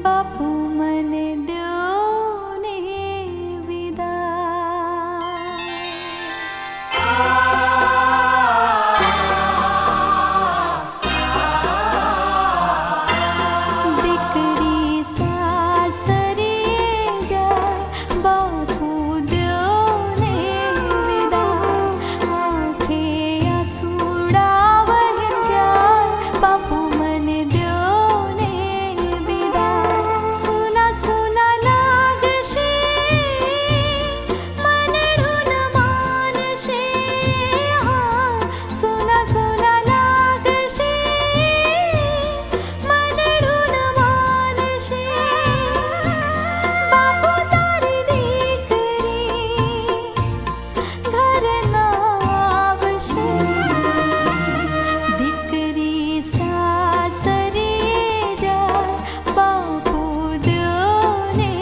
બાપુ મને દ્યો ને વિદાય. દીકરી સાસરે જાય બાપુ દ્યો ને વિદાય. આંખે આંસુડા વહી જાય બાપુ મને દ્યો ને વિદાય. સુના સુના લાગશે મનડું ન માનશે. હા સુના સુના લાગશે મનડું ન માનશે. બાપુ તારી દીકરી ઘર ના આવશે. દીકરી સાસરે જાય બાપુ દ્યો ને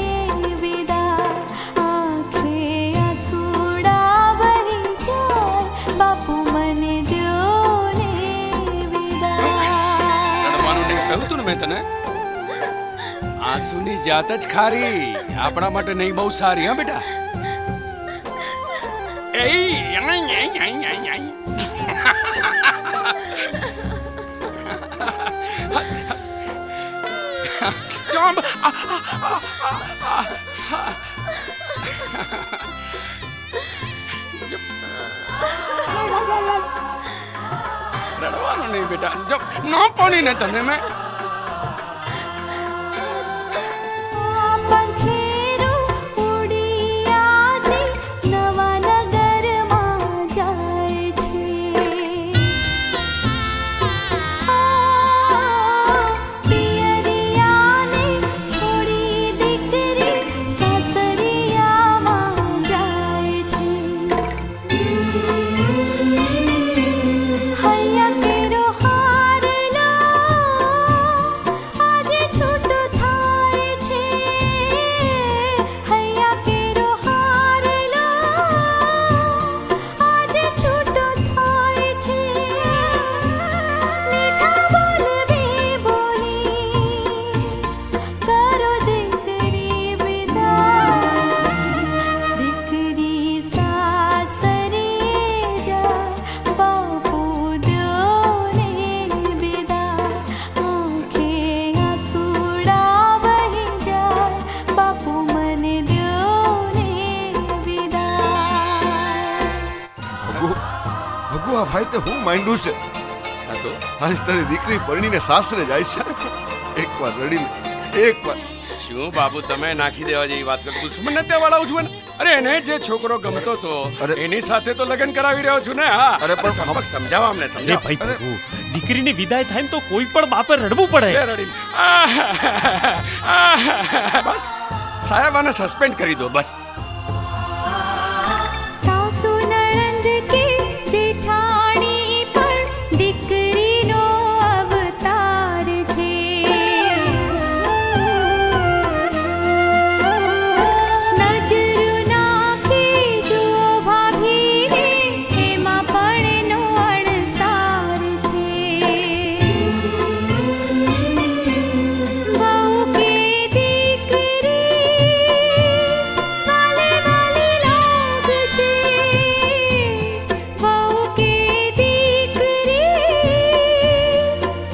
વિદાય. આંખે આંસુડા વહી જાય બાપુ મને દ્યો ને વિદાય. રડવાનું નહીં કહ્યું તું ને મેં તને. આંસુની જાત જ ખારી આપણા માટે નહીં બહુ સારી. હા બેટા. રડવાનું નહીં બેટા. જો ન પાણી ને તને મેં પંખેરું ઉડી આથી નવા નગરમાં જાય છે. પિયરિયાને છોડી દીકરી સાસરિયામાં જાય છે. હૈયા કેરો હારલો આજે છૂટો થાય છે. હૈયા કેરો હારલો આજે છૂટો થાય છે. મીઠા બોલ રે બોલી કરો દીકરી વિદાય. દીકરી સાસરે જાય બાપુ દ્યો ને વિદાય. આંખે આંસુડા વહી જાય બાપુ મને દ્યો ને વિદાય. ભગુ આ ભાઈ તે હું માંડ્યું છે. હા તો આજ તારી દીકરી પરણીને સાસરે જાય છે. એકવાર રડી લે, એકવાર. શું બાબુ તમે નાખી દેવા જેવી વાત કરો. દુશ્મનને ત્યાં વળાવું છું ને. અરે એને જે છોકરો ગમતો તો અરે. એની સાથે તો લગ્ન કરાવી રહ્યો છું ને. હા અરે પણ ચંપક સમજાવો અમને અરે સમજાવો. ભાઈ પ્રભુ, દીકરીની વિદાય થાય ને તો કોઈ પણ બાપે રડવું પડે. લે રડી. બસ સાહેબ આને સસ્પેન્ડ કરી દો બસ. સાસુ નણંદ કે જેઠાણી પણ દીકરીનો અવતાર છે. નજરો નાખી જુઓ ભાભીને એમાં પણ એનો અણસાર છે. બહુ કે દીકરી વાલે વાલે લાગશે. બહુ કે દીકરી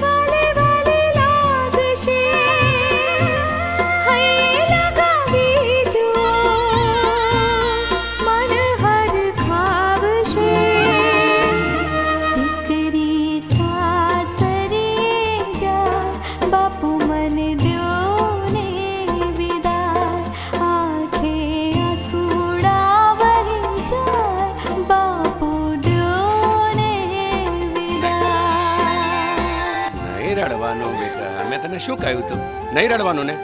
વાલે વાલે લાગશે. હૈયે લગાવી જુઓ મન હરખાવશે. દીકરી સાસરે જાય બાપુ મને દ્યો ને વિદાય. આંખે આંસુડા વહી જાય બાપુ દ્યો ને વિદાય. નહીં રડવાનું બેટા. મેં તને શું કહ્યું તું? નહીં રડવાનું ને.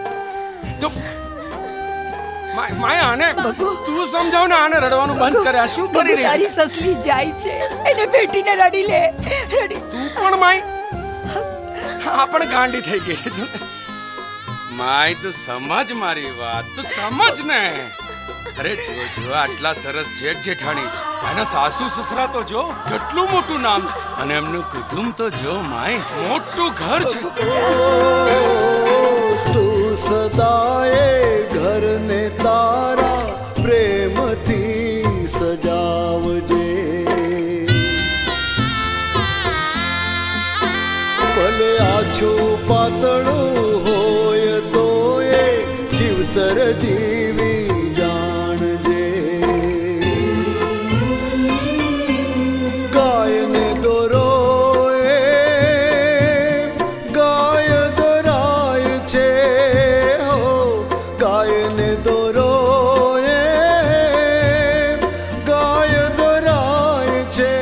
તું માયા આને તું સમજાવ ને. આને રડવાનું બંધ કરે. આ શું કરી રહી છે? તારી સસલી જાય છે એને બેટીને રડી લે રડી. તું પણ માય આ પણ ગાંડી થઈ ગઈ છે. જો ને. માય તું સમજ મારી વાત. તું સમજ ને. અરે જો જો આટલા સરસ જેઠ જેઠાણી છે. એના સાસુ સસરા તો જો કેટલું મોટું નામ છે. અને એમનું કુટુંબ તો જો માય મોટું ઘર છે. તું સદાએ ઘરને તારા પ્રેમથી સજાવજે. ભલે આછો પાતળો હોય તો એ જીવતર જીવી જાણજે. ગાયને દોરો એ ગાય દોરાય છે હો. ગાયને દોરો એ ગાય દોરાય છે.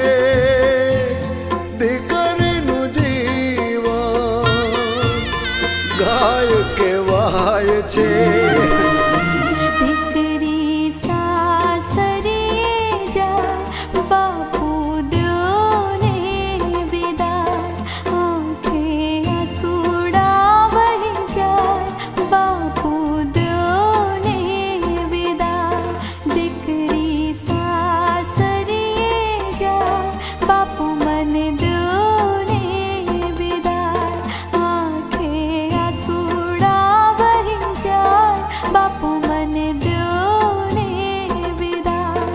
દીકરીનું જીવન ગાય કહેવાય છે. દીકરી સાસરીએ જાય બાપુ દ્યોને વિદાય આંખે આંસુડા વહી જાય બાપુ દ્યોને વિદાય. દીકરી સાસરીએ જાય બાપુ મને દ્યોને વિદાય આંખે આંસુડા વહી જાય બાપુ મને દ્યોને વિદાય.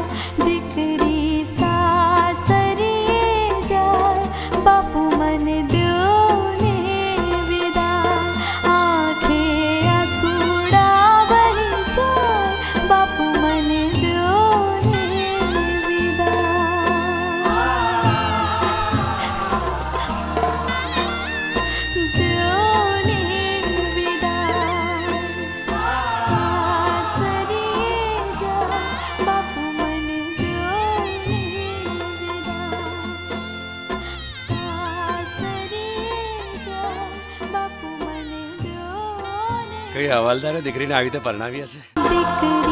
દીકરી સાસરીએ જાય બાપુ મને દ્યોને વિદાય આંખે આંસુડા વહી જાય બાપુ મને દ્યોને કઈ હવાલદારે દીકરીને આવી રીતે પરણાવી હશે. દીકરી